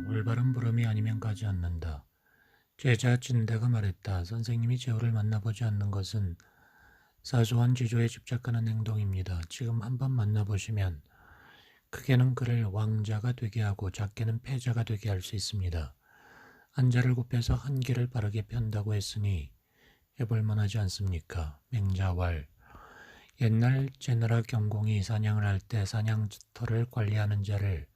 올바른 부름이 아니면 가지 않는다. 제자 진대가 말했다. 선생님이 제후를 만나보지 않는 것은 사소한 지조에 집착하는 행동입니다. 지금 한번 만나보시면 크게는 그를 왕자가 되게 하고 작게는 패자가 되게 할 수 있습니다. 한자를 굽혀서 한 길을 바르게 편다고 했으니 해볼 만하지 않습니까? 맹자왈. 옛날 제나라 경공이 사냥을 할 때 사냥터를 관리하는 자를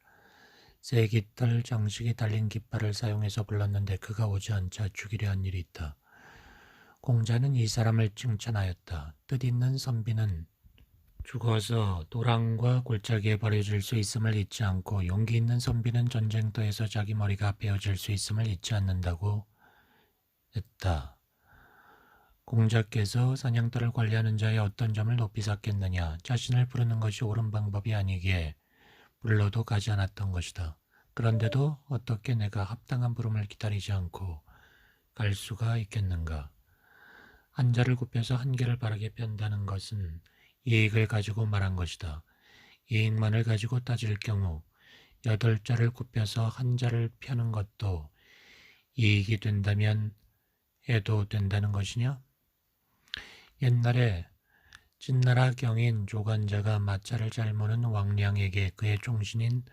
새 깃털 장식이 달린 깃발을 사용해서 불렀는데 그가 오지 않자 죽이려 한 일이 있다. 공자는 이 사람을 칭찬하였다. 뜻있는 선비는 죽어서 도랑과 골짜기에 버려질 수 있음을 잊지 않고 용기 있는 선비는 전쟁터에서 자기 머리가 베어질 수 있음을 잊지 않는다고 했다. 공자께서 사냥터를 관리하는 자의 어떤 점을 높이 샀겠느냐. 자신을 부르는 것이 옳은 방법이 아니기에 불러도 가지 않았던 것이다. 그런데도 어떻게 내가 합당한 부름을 기다리지 않고 갈 수가 있겠는가. 한자를 굽혀서 한 개를 바르게 편다는 것은 이익을 가지고 말한 것이다. 이익만을 가지고 따질 경우 8자를 굽혀서 한자를 펴는 것도 이익이 된다면 해도 된다는 것이냐? 옛날에 진나라 경인 조간자가 마차를 잘 모는 왕량에게 그의 종신인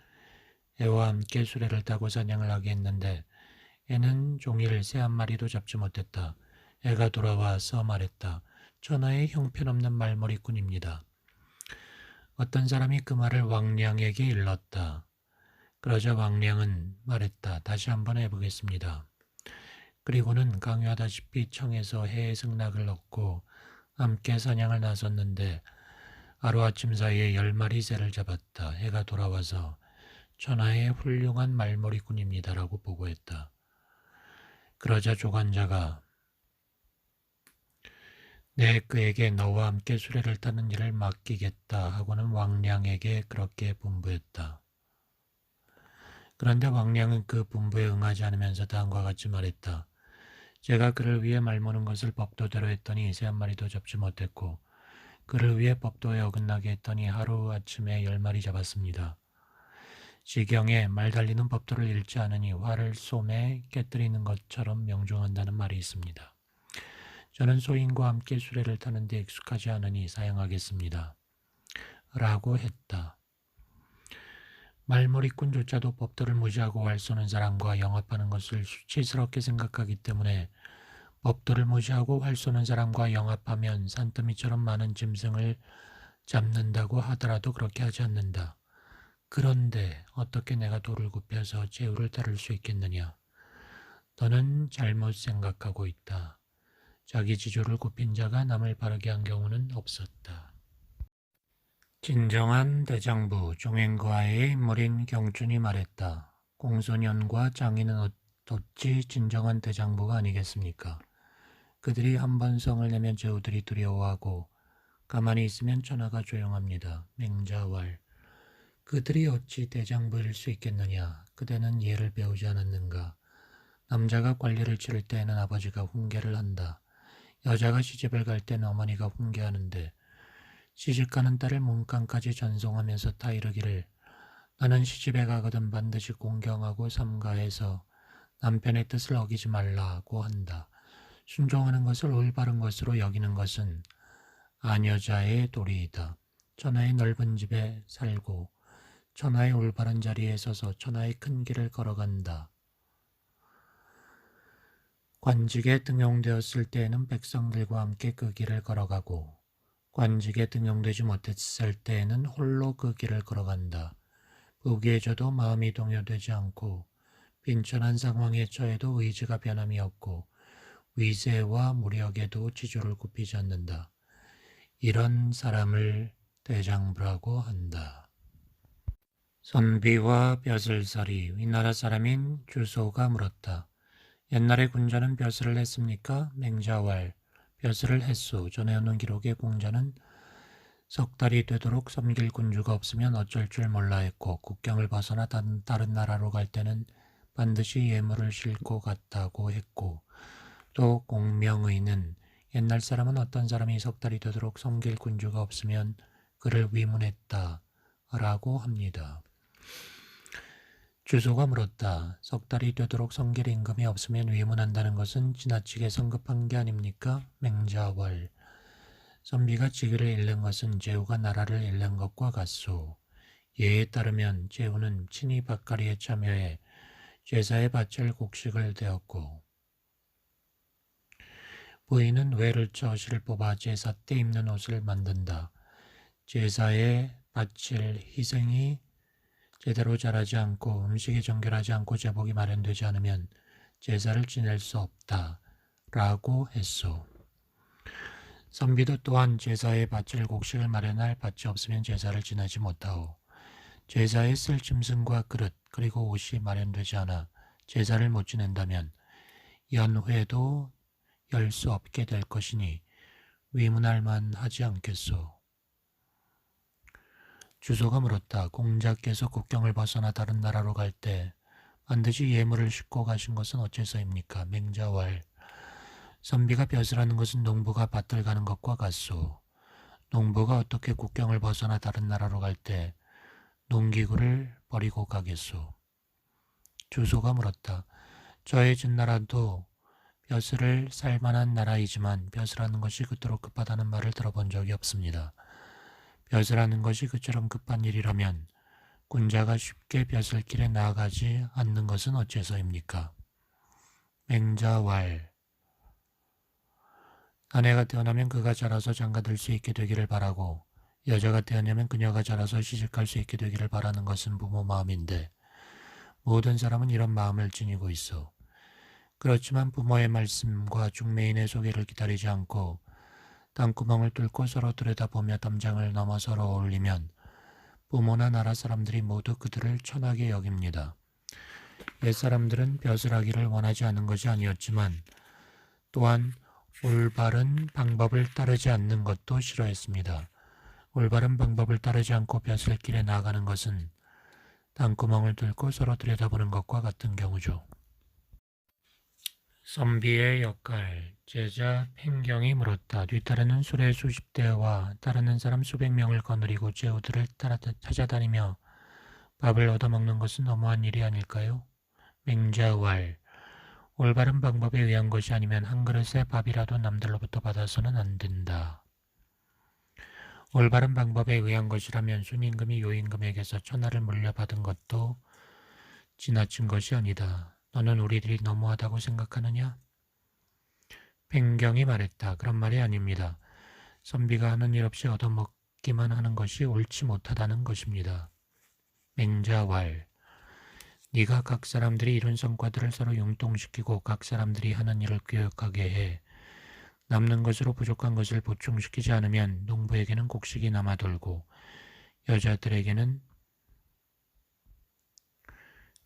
애와 함께 수레를 타고 사냥을 하게 했는데 애는 종일 새 한 마리도 잡지 못했다. 애가 돌아와서 말했다. 전하의 형편없는 말머리꾼입니다. 어떤 사람이 그 말을 왕량에게 일렀다. 그러자 왕량은 말했다. 다시 한번 해보겠습니다. 그리고는 강요하다시피 청에서 해의 승낙을 얻고 함께 사냥을 나섰는데 하루아침 사이에 10마리 새를 잡았다. 해가 돌아와서 천하의 훌륭한 말머리꾼입니다라고 보고했다. 그러자 조간자가 내 그에게 너와 함께 수레를 타는 일을 맡기겠다 하고는 왕량에게 그렇게 분부했다. 그런데 왕량은 그 분부에 응하지 않으면서 다음과 같이 말했다. 제가 그를 위해 말모는 것을 법도대로 했더니 새 한 마리도 잡지 못했고 그를 위해 법도에 어긋나게 했더니 하루아침에 10마리 잡았습니다. 지경에 말 달리는 법도를 잃지 않으니 화를 쏘매 깨뜨리는 것처럼 명중한다는 말이 있습니다. 저는 소인과 함께 수레를 타는데 익숙하지 않으니 사양하겠습니다. 라고 했다. 말머리꾼조차도 법도를 무시하고 활 쏘는 사람과 영합하는 것을 수치스럽게 생각하기 때문에 법도를 무시하고 활 쏘는 사람과 영합하면 산더미처럼 많은 짐승을 잡는다고 하더라도 그렇게 하지 않는다. 그런데 어떻게 내가 돌을 굽혀서 제후를 따를 수 있겠느냐? 너는 잘못 생각하고 있다. 자기 지조를 굽힌 자가 남을 바르게 한 경우는 없었다. 진정한 대장부 종행과의 인물인 경준이 말했다. 공소년과 장인은 어찌 진정한 대장부가 아니겠습니까? 그들이 한번 성을 내면 제후들이 두려워하고 가만히 있으면 천하가 조용합니다. 맹자왈. 그들이 어찌 대장부일 수 있겠느냐. 그대는 예를 배우지 않았는가. 남자가 관리를 치를 때에는 아버지가 훈계를 한다. 여자가 시집을 갈 때는 어머니가 훈계하는데 시집가는 딸을 문간까지 전송하면서 다 이르기를 나는 시집에 가거든 반드시 공경하고 삼가해서 남편의 뜻을 어기지 말라고 한다. 순종하는 것을 올바른 것으로 여기는 것은 아녀자의 도리이다. 천하의 넓은 집에 살고 천하의 올바른 자리에 서서 천하의 큰 길을 걸어간다. 관직에 등용되었을 때에는 백성들과 함께 그 길을 걸어가고 관직에 등용되지 못했을 때에는 홀로 그 길을 걸어간다. 부귀해져도 마음이 동요되지 않고 빈천한 상황에 처해도 의지가 변함이 없고 위세와 무력에도 지조를 굽히지 않는다. 이런 사람을 대장부라고 한다. 선비와 벼슬살이 위나라 사람인 주소가 물었다. 옛날에 군자는 벼슬을 했습니까? 맹자왈. 벼슬을 했소. 전해 오는 기록에 공자는 석 달이 되도록 섬길 군주가 없으면 어쩔 줄 몰라 했고 국경을 벗어나 다른 나라로 갈 때는 반드시 예물을 싣고 갔다고 했고 또 공명의는 옛날 사람은 어떤 사람이 석 달이 되도록 섬길 군주가 없으면 그를 위문했다 라고 합니다. 주소가 물었다. 석 달이 되도록 성길 임금이 없으면 위문한다는 것은 지나치게 성급한 게 아닙니까? 맹자월. 선비가 직위를 잃는 것은 제후가 나라를 잃는 것과 같소. 예에 따르면 제후는 친히 밭갈이에 참여해 제사에 바칠 곡식을 되었고, 부인은 외를 쳐 실을 뽑아 제사 때 입는 옷을 만든다. 제사에 바칠 희생이 제대로 자라지 않고 음식이 정결하지 않고 제복이 마련되지 않으면 제사를 지낼 수 없다. 라고 했소. 선비도 또한 제사에 바칠 곡식을 마련할 밭이 없으면 제사를 지내지 못하오. 제사에 쓸 짐승과 그릇 그리고 옷이 마련되지 않아 제사를 못 지낸다면 연회도 열 수 없게 될 것이니 위문할 만하지 않겠소. 주소가 물었다. 공자께서 국경을 벗어나 다른 나라로 갈 때 반드시 예물을 싣고 가신 것은 어째서입니까? 맹자왈. 선비가 벼슬하는 것은 농부가 밭을 가는 것과 같소. 농부가 어떻게 국경을 벗어나 다른 나라로 갈 때 농기구를 버리고 가겠소. 주소가 물었다. 저의 진나라도 벼슬을 살만한 나라이지만 벼슬하는 것이 그토록 급하다는 말을 들어본 적이 없습니다. 벼슬하는 것이 그처럼 급한 일이라면 군자가 쉽게 벼슬길에 나아가지 않는 것은 어째서입니까? 맹자왈. 아내가 태어나면 그가 자라서 장가들 수 있게 되기를 바라고 여자가 태어나면 그녀가 자라서 시집갈 수 있게 되기를 바라는 것은 부모 마음인데 모든 사람은 이런 마음을 지니고 있어. 그렇지만 부모의 말씀과 중매인의 소개를 기다리지 않고 땅구멍을 뚫고 서로 들여다보며 담장을 넘어 서로 어울리면 부모나 나라 사람들이 모두 그들을 천하게 여깁니다. 옛사람들은 벼슬하기를 원하지 않은 것이 아니었지만 또한 올바른 방법을 따르지 않는 것도 싫어했습니다. 올바른 방법을 따르지 않고 벼슬길에 나아가는 것은 땅구멍을 뚫고 서로 들여다보는 것과 같은 경우죠. 선비의 역할. 제자 팽경이 물었다. 뒤따르는 수레 수십 대와 따르는 사람 수백 명을 거느리고 제후들을 찾아다니며 밥을 얻어먹는 것은 너무한 일이 아닐까요? 맹자왈. 올바른 방법에 의한 것이 아니면 한 그릇의 밥이라도 남들로부터 받아서는 안 된다. 올바른 방법에 의한 것이라면 순임금이 요임금에게서 천하를 물려받은 것도 지나친 것이 아니다. 너는 우리들이 너무하다고 생각하느냐? 팽경이 말했다. 그런 말이 아닙니다. 선비가 하는 일 없이 얻어먹기만 하는 것이 옳지 못하다는 것입니다. 맹자왈. 네가 각 사람들이 이룬 성과들을 서로 융통시키고 각 사람들이 하는 일을 교역하게 해 남는 것으로 부족한 것을 보충시키지 않으면 농부에게는 곡식이 남아돌고 여자들에게는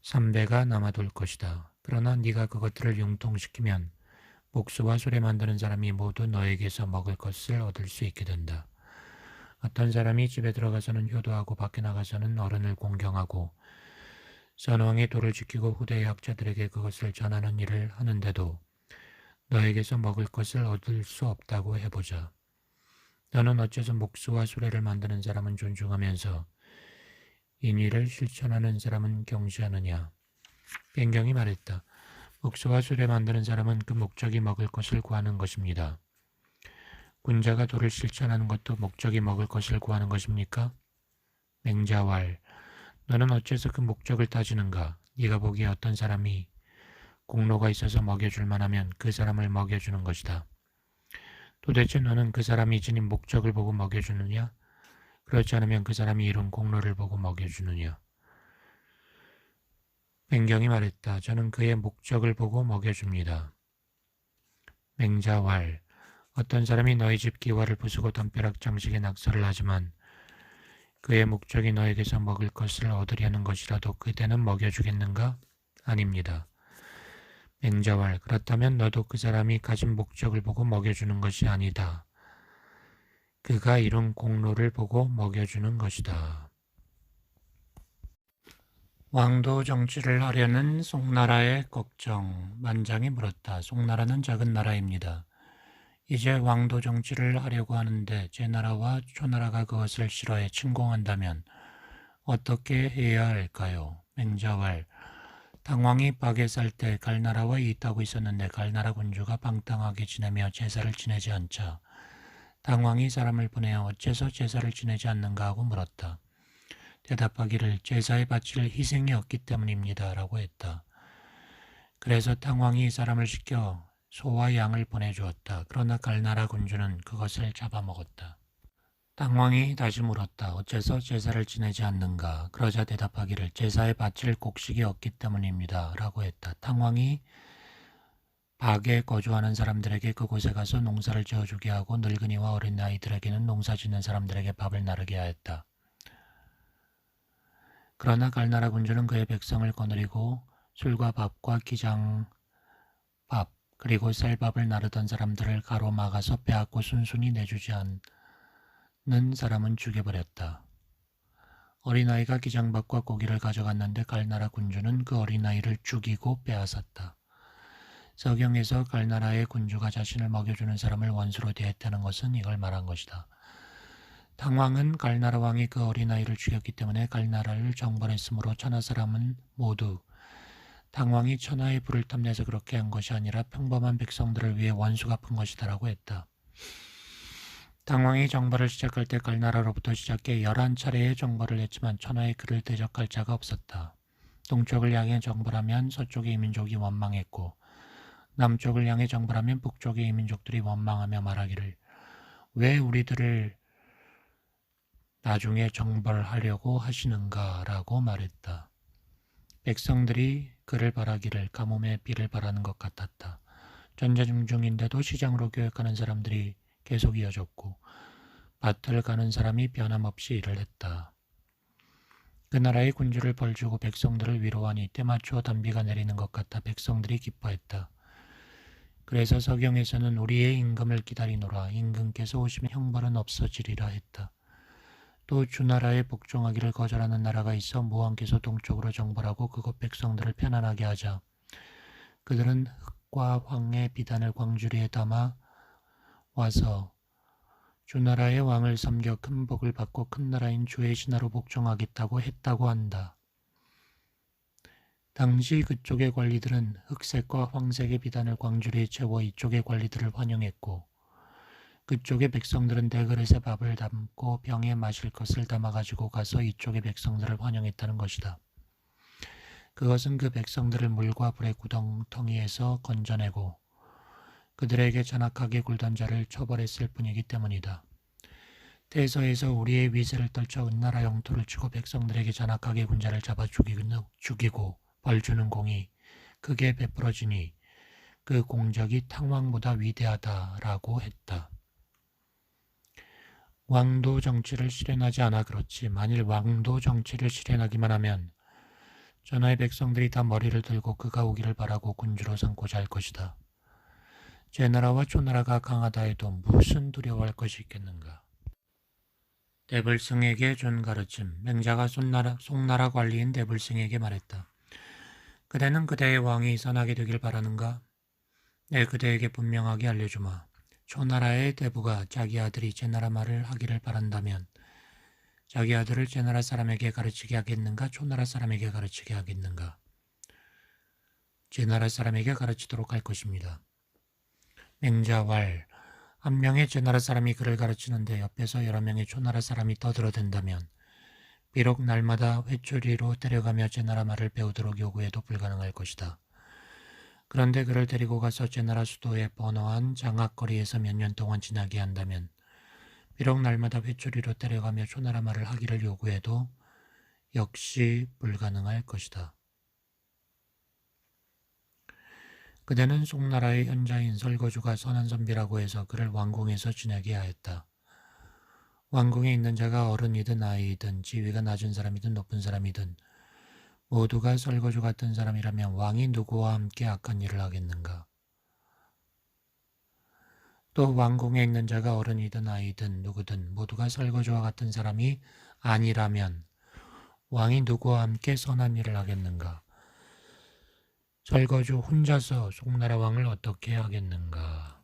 삼배가 남아돌 것이다. 그러나 네가 그것들을 융통시키면 목수와 수레 만드는 사람이 모두 너에게서 먹을 것을 얻을 수 있게 된다. 어떤 사람이 집에 들어가서는 효도하고 밖에 나가서는 어른을 공경하고 선왕의 도를 지키고 후대의 학자들에게 그것을 전하는 일을 하는데도 너에게서 먹을 것을 얻을 수 없다고 해보자. 너는 어째서 목수와 수레를 만드는 사람은 존중하면서 인위를 실천하는 사람은 경시하느냐? 팽경이 말했다. 목수와 수레 만드는 사람은 그 목적이 먹을 것을 구하는 것입니다. 군자가 도를 실천하는 것도 목적이 먹을 것을 구하는 것입니까? 맹자왈. 너는 어째서 그 목적을 따지는가? 네가 보기에 어떤 사람이 공로가 있어서 먹여줄 만하면 그 사람을 먹여주는 것이다. 도대체 너는 그 사람이 지닌 목적을 보고 먹여주느냐? 그렇지 않으면 그 사람이 이룬 공로를 보고 먹여주느냐? 팽경이 말했다. 저는 그의 목적을 보고 먹여줍니다. 맹자왈. 어떤 사람이 너희 집 기와를 부수고 담벼락 장식에 낙서를 하지만 그의 목적이 너에게서 먹을 것을 얻으려는 것이라도 그대는 먹여주겠는가? 아닙니다. 맹자왈. 그렇다면 너도 그 사람이 가진 목적을 보고 먹여주는 것이 아니다. 그가 이룬 공로를 보고 먹여주는 것이다. 왕도 정치를 하려는 송나라의 걱정. 만장이 물었다. 송나라는 작은 나라입니다. 이제 왕도 정치를 하려고 하는데 제 나라와 초나라가 그것을 싫어해 침공한다면 어떻게 해야 할까요? 맹자왈. 당왕이 박에 살 때 갈나라와 이웃하고 있었는데 갈나라 군주가 방탕하게 지내며 제사를 지내지 않자 당왕이 사람을 보내어 어째서 제사를 지내지 않는가 하고 물었다. 대답하기를 제사에 바칠 희생이 없기 때문입니다 라고 했다. 그래서 당왕이 사람을 시켜 소와 양을 보내주었다. 그러나 갈나라 군주는 그것을 잡아먹었다. 당왕이 다시 물었다. 어째서 제사를 지내지 않는가? 그러자 대답하기를 제사에 바칠 곡식이 없기 때문입니다 라고 했다. 당왕이 박에 거주하는 사람들에게 그곳에 가서 농사를 지어주게 하고 늙은이와 어린 아이들에게는 농사 짓는 사람들에게 밥을 나르게 하였다. 그러나 갈나라 군주는 그의 백성을 거느리고 술과 밥과 기장밥 그리고 쌀밥을 나르던 사람들을 가로막아서 빼앗고 순순히 내주지 않는 사람은 죽여버렸다. 어린아이가 기장밥과 고기를 가져갔는데 갈나라 군주는 그 어린아이를 죽이고 빼앗았다. 서경에서 갈나라의 군주가 자신을 먹여주는 사람을 원수로 대했다는 것은 이걸 말한 것이다. 당왕은 갈나라 왕이 그 어린아이를 죽였기 때문에 갈나라를 정벌했으므로 천하 사람은 모두 당왕이 천하의 불을 탐내서 그렇게 한 것이 아니라 평범한 백성들을 위해 원수 갚은 것이다라고 했다. 당왕이 정벌을 시작할 때 갈나라로부터 시작해 11차례의 정벌을 했지만 천하의 그를 대적할 자가 없었다. 동쪽을 향해 정벌하면 서쪽의 이민족이 원망했고 남쪽을 향해 정벌하면 북쪽의 이민족들이 원망하며 말하기를 왜 우리들을 나중에 정벌하려고 하시는가 라고 말했다. 백성들이 그를 바라기를 가뭄에 비를 바라는 것 같았다. 전쟁 중인데도 시장으로 교역하는 사람들이 계속 이어졌고 밭을 가는 사람이 변함없이 일을 했다. 그 나라의 군주를 벌주고 백성들을 위로하니 때맞춰 단비가 내리는 것 같아 백성들이 기뻐했다. 그래서 서경에서는 우리의 임금을 기다리노라 임금께서 오시면 형벌은 없어지리라 했다. 또 주나라에 복종하기를 거절하는 나라가 있어 무왕께서 동쪽으로 정벌하고 그곳 백성들을 편안하게 하자 그들은 흙과 황의 비단을 광주리에 담아 와서 주나라의 왕을 섬겨 큰 복을 받고 큰 나라인 주의 신하로 복종하겠다고 했다고 한다. 당시 그쪽의 관리들은 흑색과 황색의 비단을 광주리에 채워 이쪽의 관리들을 환영했고 그쪽의 백성들은 대그릇에 밥을 담고 병에 마실 것을 담아가지고 가서 이쪽의 백성들을 환영했다는 것이다. 그것은 그 백성들을 물과 불의 구덩텅이에서 건져내고 그들에게 잔악하게 굴던 자를 처벌했을 뿐이기 때문이다. 태서에서 우리의 위세를 떨쳐 은나라 영토를 치고 백성들에게 잔악하게 군 자를 잡아 죽이고 벌주는 공이 크게 베풀어지니 그 공적이 탕왕보다 위대하다라고 했다. 왕도 정치를 실현하지 않아 그렇지 만일 왕도 정치를 실현하기만 하면 전하의 백성들이 다 머리를 들고 그가 오기를 바라고 군주로 삼고자 할 것이다. 제나라와 초나라가 강하다 해도 무슨 두려워할 것이 있겠는가. 대불승에게 준 가르침. 맹자가 송나라 관리인 대불승에게 말했다. 그대는 그대의 왕이 선하게 되길 바라는가? 내 그대에게 분명하게 알려주마. 초나라의 대부가 자기 아들이 제나라 말을 하기를 바란다면 자기 아들을 제나라 사람에게 가르치게 하겠는가? 초나라 사람에게 가르치게 하겠는가? 제나라 사람에게 가르치도록 할 것입니다. 맹자왈. 한 명의 제나라 사람이 그를 가르치는데 옆에서 여러 명의 초나라 사람이 떠들어댄다면 비록 날마다 회초리로 데려가며 제나라 말을 배우도록 요구해도 불가능할 것이다. 그런데 그를 데리고 가서 제나라 수도의 번화한 장악거리에서 몇 년 동안 지나게 한다면 비록 날마다 회초리로 데려가며 초나라 말을 하기를 요구해도 역시 불가능할 것이다. 그대는 송나라의 현자인 설거주가 선한 선비라고 해서 그를 왕궁에서 지내게 하였다. 왕궁에 있는 자가 어른이든 아이이든 지위가 낮은 사람이든 높은 사람이든 모두가 설거주 같은 사람이라면 왕이 누구와 함께 악한 일을 하겠는가? 또 왕궁에 있는 자가 어른이든 아이든 누구든 모두가 설거주와 같은 사람이 아니라면 왕이 누구와 함께 선한 일을 하겠는가? 설거주 혼자서 송나라 왕을 어떻게 하겠는가?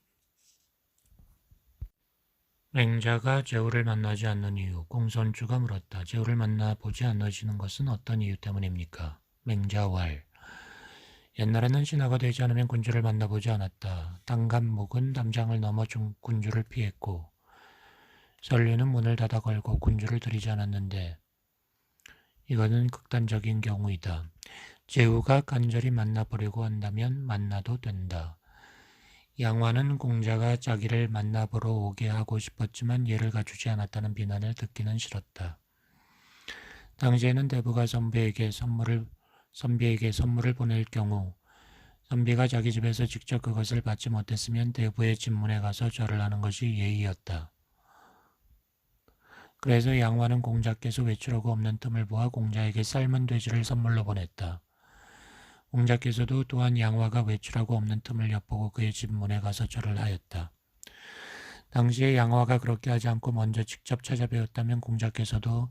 맹자가 제후를 만나지 않는 이유. 공손주가 물었다. 제후를 만나보지 않으시는 것은 어떤 이유 때문입니까? 맹자왈. 옛날에는 신하가 되지 않으면 군주를 만나보지 않았다. 당간목은 담장을 넘어 군주를 피했고 선류는 문을 닫아 걸고 군주를 들이지 않았는데 이거는 극단적인 경우이다. 제후가 간절히 만나보려고 한다면 만나도 된다. 양화는 공자가 자기를 만나보러 오게 하고 싶었지만 예를 갖추지 않았다는 비난을 듣기는 싫었다. 당시에는 대부가 선비에게 선물을 보낼 경우 선비가 자기 집에서 직접 그것을 받지 못했으면 대부의 집문에 가서 절을 하는 것이 예의였다. 그래서 양화는 공자께서 외출하고 없는 틈을 보아 공자에게 삶은 돼지를 선물로 보냈다. 공자께서도 또한 양화가 외출하고 없는 틈을 엿보고 그의 집 문에 가서 절을 하였다. 당시에 양화가 그렇게 하지 않고 먼저 직접 찾아뵈었다면 공자께서도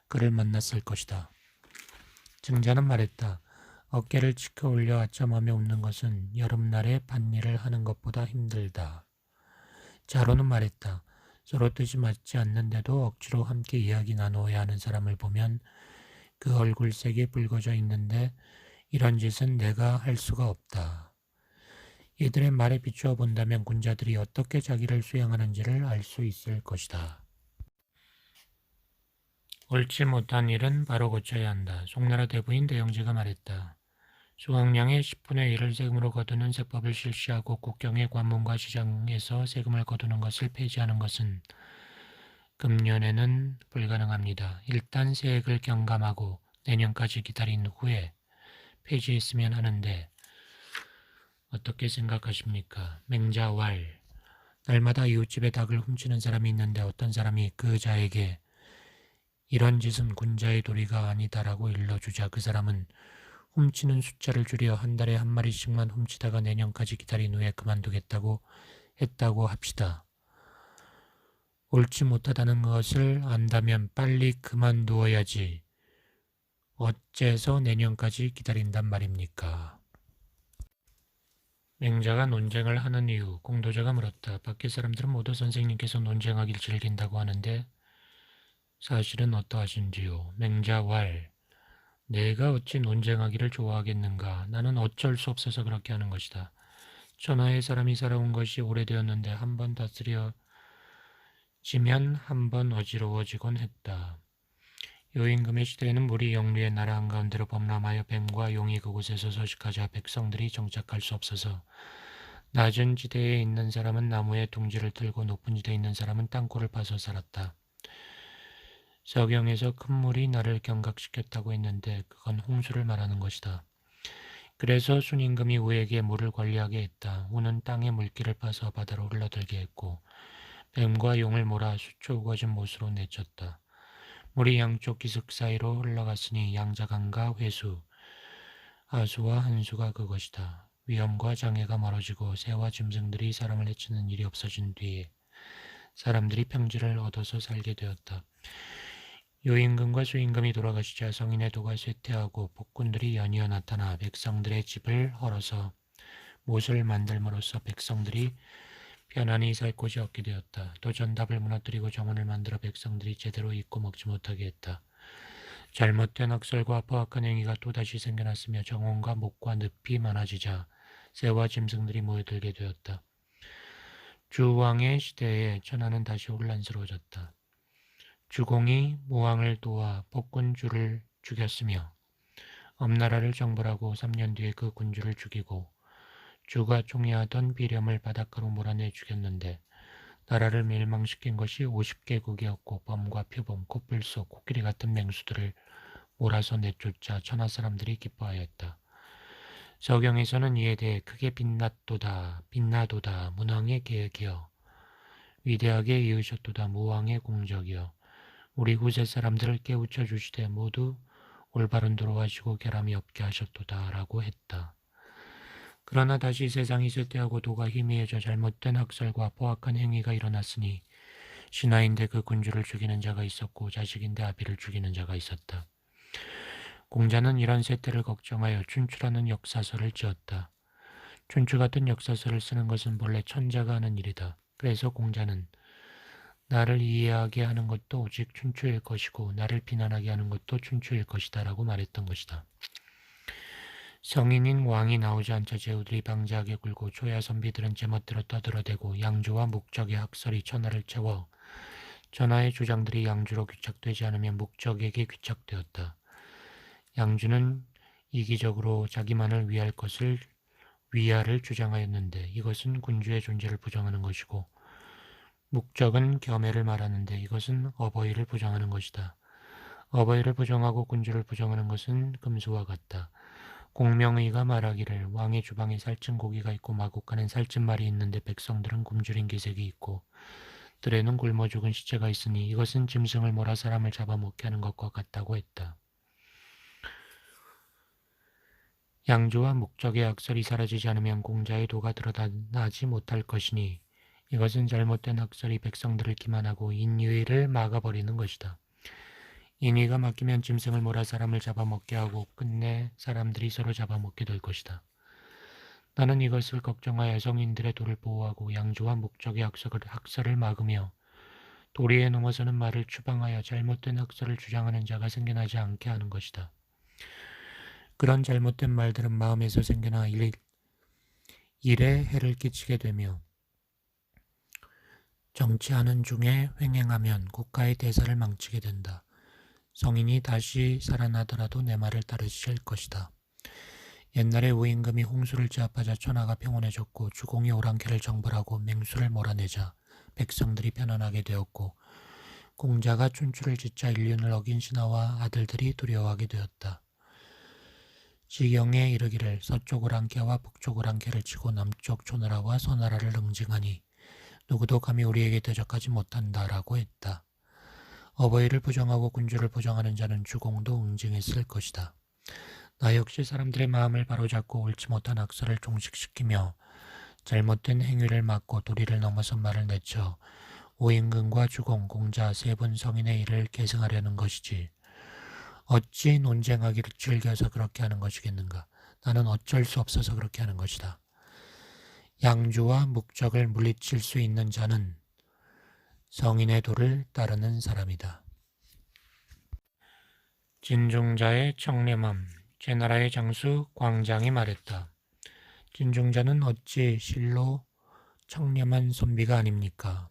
그를 만났을 것이다. 증자는 말했다. 어깨를 치켜 올려 아첨하며 웃는 것은 여름날에 밭일을 하는 것보다 힘들다. 자로는 말했다. 서로 뜻이 맞지 않는데도 억지로 함께 이야기 나누어야 하는 사람을 보면 그 얼굴색이 붉어져 있는데 이런 짓은 내가 할 수가 없다. 이들의 말에 비추어 본다면 군자들이 어떻게 자기를 수양하는지를 알 수 있을 것이다. 옳지 못한 일은 바로 고쳐야 한다. 송나라 대부인 대영지가 말했다. 수확량의 10분의 1을 세금으로 거두는 세법을 실시하고 국경의 관문과 시장에서 세금을 거두는 것을 폐지하는 것은 금년에는 불가능합니다. 일단 세액을 경감하고 내년까지 기다린 후에 폐지했으면 하는데 어떻게 생각하십니까? 맹자왈. 날마다 이웃집에 닭을 훔치는 사람이 있는데 어떤 사람이 그 자에게 이런 짓은 군자의 도리가 아니다라고 일러주자 그 사람은 훔치는 숫자를 줄여 한 달에 한 마리씩만 훔치다가 내년까지 기다린 후에 그만두겠다고 했다고 합시다. 옳지 못하다는 것을 안다면 빨리 그만두어야지. 어째서 내년까지 기다린단 말입니까? 맹자가 논쟁을 하는 이유, 공도자가 물었다. 밖의 사람들은 모두 선생님께서 논쟁하길 즐긴다고 하는데 사실은 어떠하신지요? 맹자왈. 내가 어찌 논쟁하기를 좋아하겠는가? 나는 어쩔 수 없어서 그렇게 하는 것이다. 천하의 사람이 살아온 것이 오래되었는데 한 번 다스려지면 한 번 어지러워지곤 했다. 요임금의 시대에는 물이 영리의 나라 한가운데로 범람하여 뱀과 용이 그곳에서 서식하자 백성들이 정착할 수 없어서 낮은 지대에 있는 사람은 나무에 둥지를 들고 높은 지대에 있는 사람은 땅굴을 파서 살았다. 서경에서 큰 물이 나를 경각시켰다고 했는데 그건 홍수를 말하는 것이다. 그래서 순임금이 우에게 물을 관리하게 했다. 우는 땅의 물길을 파서 바다로 흘러들게 했고 뱀과 용을 몰아 수초 우거진 못으로 내쳤다. 물이 양쪽 기슭 사이로 흘러갔으니 양자강과 회수, 하수와 한수가 그것이다. 위험과 장애가 멀어지고 새와 짐승들이 사람을 해치는 일이 없어진 뒤에 사람들이 평지를 얻어서 살게 되었다. 요임금과 수임금이 돌아가시자 성인의 도가 쇠퇴하고 폭군들이 연이어 나타나 백성들의 집을 헐어서 못을 만들므로써 백성들이 편안히 살 곳이 없게 되었다. 또 전답을 무너뜨리고 정원을 만들어 백성들이 제대로 입고 먹지 못하게 했다. 잘못된 학설과 포악한 행위가 또다시 생겨났으며 정원과 목과 늪이 많아지자 새와 짐승들이 모여들게 되었다. 주왕의 시대에 천하는 다시 혼란스러워졌다. 주공이 모왕을 도와 폭군주를 죽였으며 엄나라를 정벌하고 3년 뒤에 그 군주를 죽이고 주가 총애하던 비렴을 바닷가로 몰아내 죽였는데 나라를 멸망시킨 것이 50개국이었고 범과 표범, 코뿔소, 코끼리 같은 맹수들을 몰아서 내쫓자 천하 사람들이 기뻐하였다. 서경에서는 이에 대해 크게 빛나도다 문왕의 계획이여 위대하게 이으셨도다 무왕의 공적이여 우리 구세 사람들을 깨우쳐 주시되 모두 올바른 도로 하시고 결함이 없게 하셨도다 라고 했다. 그러나 다시 세상이 쇠퇴하고 도가 희미해져 잘못된 학설과 포악한 행위가 일어났으니 신하인데 그 군주를 죽이는 자가 있었고 자식인데 아비를 죽이는 자가 있었다. 공자는 이런 쇠퇴를 걱정하여 춘추라는 역사서를 지었다. 춘추 같은 역사서를 쓰는 것은 본래 천자가 하는 일이다. 그래서 공자는 나를 이해하게 하는 것도 오직 춘추일 것이고 나를 비난하게 하는 것도 춘추일 것이다 라고 말했던 것이다. 성인인 왕이 나오지 않자 제후들이 방자하게 굴고 초야 선비들은 제멋대로 떠들어대고 양주와 목적의 학설이 천하를 채워 전하의 주장들이 양주로 귀착되지 않으면 목적에게 귀착되었다. 양주는 이기적으로 자기만을 위할 것을 위하를 주장하였는데 이것은 군주의 존재를 부정하는 것이고 목적은 겸해를 말하는데 이것은 어버이를 부정하는 것이다. 어버이를 부정하고 군주를 부정하는 것은 금수와 같다. 공명의가 말하기를 왕의 주방에 살찐 고기가 있고 마곡간엔 살찐 말이 있는데 백성들은 굶주린 기색이 있고 들에는 굶어 죽은 시체가 있으니 이것은 짐승을 몰아 사람을 잡아먹게 하는 것과 같다고 했다. 양주와 목적의 악설이 사라지지 않으면 공자의 도가 드러나지 못할 것이니 이것은 잘못된 악설이 백성들을 기만하고 인위를 막아버리는 것이다. 인위가 막히면 짐승을 몰아 사람을 잡아먹게 하고 끝내 사람들이 서로 잡아먹게 될 것이다. 나는 이것을 걱정하여 성인들의 도를 보호하고 양주와 목적의 학설을 막으며 도리에 넘어서는 말을 추방하여 잘못된 학설을 주장하는 자가 생겨나지 않게 하는 것이다. 그런 잘못된 말들은 마음에서 생겨나 일에 해를 끼치게 되며 정치하는 중에 횡행하면 국가의 대사를 망치게 된다. 성인이 다시 살아나더라도 내 말을 따르실 것이다. 옛날에 우임금이 홍수를 제압하자 천하가 평온해졌고 주공이 오랑캐를 정벌하고 맹수를 몰아내자 백성들이 편안하게 되었고 공자가 춘추를 짓자 인륜을 어긴 신하와 아들들이 두려워하게 되었다. 지경에 이르기를 서쪽 오랑캐와 북쪽 오랑캐를 치고 남쪽 초나라와 서나라를 응징하니 누구도 감히 우리에게 대적하지 못한다라고 했다. 어버이를 부정하고 군주를 부정하는 자는 주공도 응징했을 것이다. 나 역시 사람들의 마음을 바로잡고 옳지 못한 악설을 종식시키며 잘못된 행위를 막고 도리를 넘어선 말을 내쳐 오임금과 주공, 공자 세 분 성인의 일을 계승하려는 것이지. 어찌 논쟁하기를 즐겨서 그렇게 하는 것이겠는가. 나는 어쩔 수 없어서 그렇게 하는 것이다. 양주와 목적을 물리칠 수 있는 자는 성인의 도를 따르는 사람이다. 진중자의 청렴함. 제나라의 장수 광장이 말했다. 진중자는 어찌 실로 청렴한 선비가 아닙니까?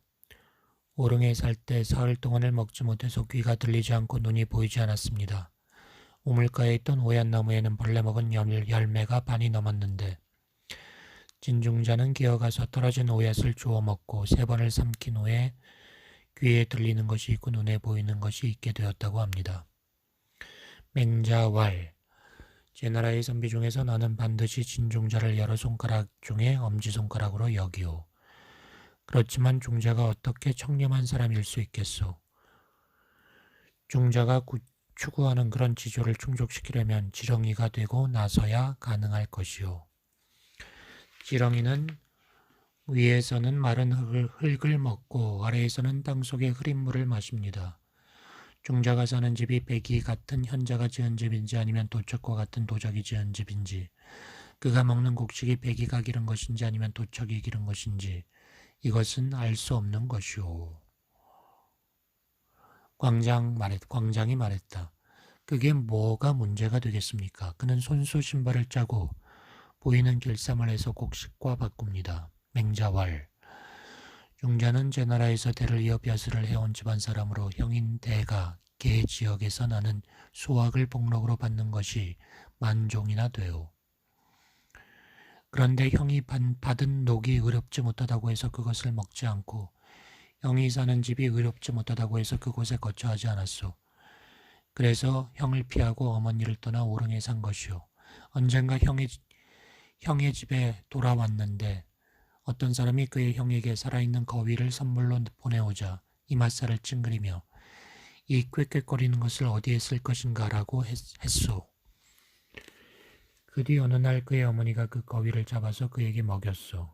오릉에 살 때 사흘 동안을 먹지 못해서 귀가 들리지 않고 눈이 보이지 않았습니다. 우물가에 있던 오얏나무에는 벌레 먹은 열매가 반이 넘었는데 진중자는 기어가서 떨어진 오얏을 주워 먹고 3번을 삼킨 후에 귀에 들리는 것이 있고 눈에 보이는 것이 있게 되었다고 합니다. 맹자왈. 제나라의 선비 중에서 나는 반드시 진중자를 여러 손가락 중에 엄지손가락으로 여기오. 그렇지만 중자가 어떻게 청렴한 사람일 수 있겠소? 중자가 추구하는 그런 지조를 충족시키려면 지렁이가 되고 나서야 가능할 것이오. 지렁이는 위에서는 마른 흙을 먹고 아래에서는 땅속의 흐린 물을 마십니다. 중자가 사는 집이 백이 같은 현자가 지은 집인지 아니면 도적과 같은 도적이 지은 집인지, 그가 먹는 곡식이 백이가 기른 것인지 아니면 도적이 기른 것인지, 이것은 알 수 없는 것이오. 광장이 말했다. 그게 뭐가 문제가 되겠습니까? 그는 손수 신발을 짜고 보이는 길쌈을 해서 곡식과 바꿉니다. 맹자왈. 중자는 제나라에서 대를 이어 벼슬을 해온 집안 사람으로 형인 대가 개 지역에서 나는 수확을 복록으로 받는 것이 만종이나 되오. 그런데 형이 받은 녹이 의롭지 못하다고 해서 그것을 먹지 않고 형이 사는 집이 의롭지 못하다고 해서 그곳에 거처하지 않았소. 그래서 형을 피하고 어머니를 떠나 오릉에 산 것이오. 언젠가 형의 집에 돌아왔는데 어떤 사람이 그의 형에게 살아있는 거위를 선물로 보내오자 이맛살을 찡그리며 이 꾀꾀거리는 것을 어디에 쓸 것인가 라고 했소. 그 뒤 어느 날 그의 어머니가 그 거위를 잡아서 그에게 먹였소.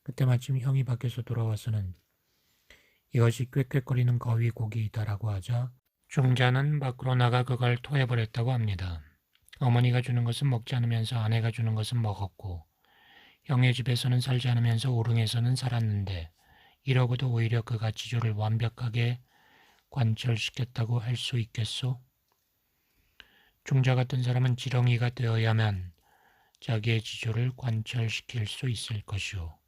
그때 마침 형이 밖에서 돌아와서는 이것이 꾀꾀거리는 거위 고기이다라고 하자 중자는 밖으로 나가 그걸 토해버렸다고 합니다. 어머니가 주는 것은 먹지 않으면서 아내가 주는 것은 먹었고 형의 집에서는 살지 않으면서 오릉에서는 살았는데 이러고도 오히려 그가 지조를 완벽하게 관철시켰다고 할 수 있겠소? 중자 같은 사람은 지렁이가 되어야만 자기의 지조를 관철시킬 수 있을 것이오.